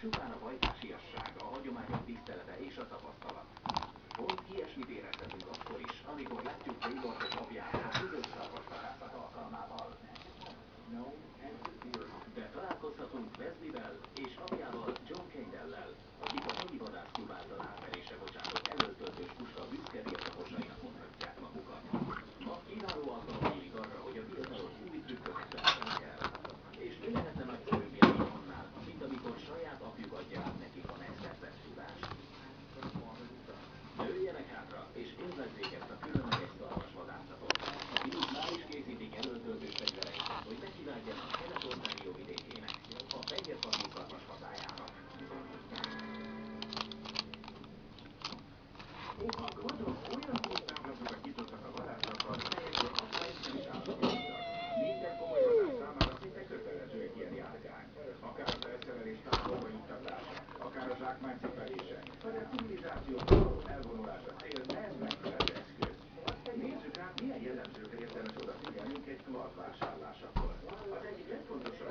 Csupán a pajtáshiasság, a hagyományok tisztelete és a tapasztalat. Pont ilyesmit érezhetünk akkor is, amikor látjuk Taylort apját a közös szarvasvadászat alkalmával. De találkozhatunk Wesley-vel és apjával, John Kendall-lel, akik a helyi vadászklub által átverésre bocsátott elöltöltős puska büszke birtokosainak mondhatják magukat. Ma kiváló alkalom nyílik arra, hogy a fiatalok új trükköket találjanak el. És mi lehetne nagyszerűbb élmény annál, mint amikor saját apjuk adja át nekik a megszerzett tudást. Nőjenek hátra, és élvezzék ezt a különleges szarvasvadászatot. A fiúk már is készítik elöltöltős fegyvereiket, hogy nekivágjanak Kelet-ország vidékének, a fehérfarmú szarvashazájának. A gordok olyan posztáblazokat nyitottak a vadászakkal, melyekről aztán nem is állapítottak. Minden komoly vadász számára szinte kötelező egy ilyen járgány. Akár az elszerelés távolba juttatása, akár a zsákmány cipelése, vagy a civilizációtól való elvonulása cél, ez megfelelő eszköz. Nézzük át, milyen jellemzőkre érdemes odafigyelnünk egy kard vásárlásakor. Az egyik legfontosabb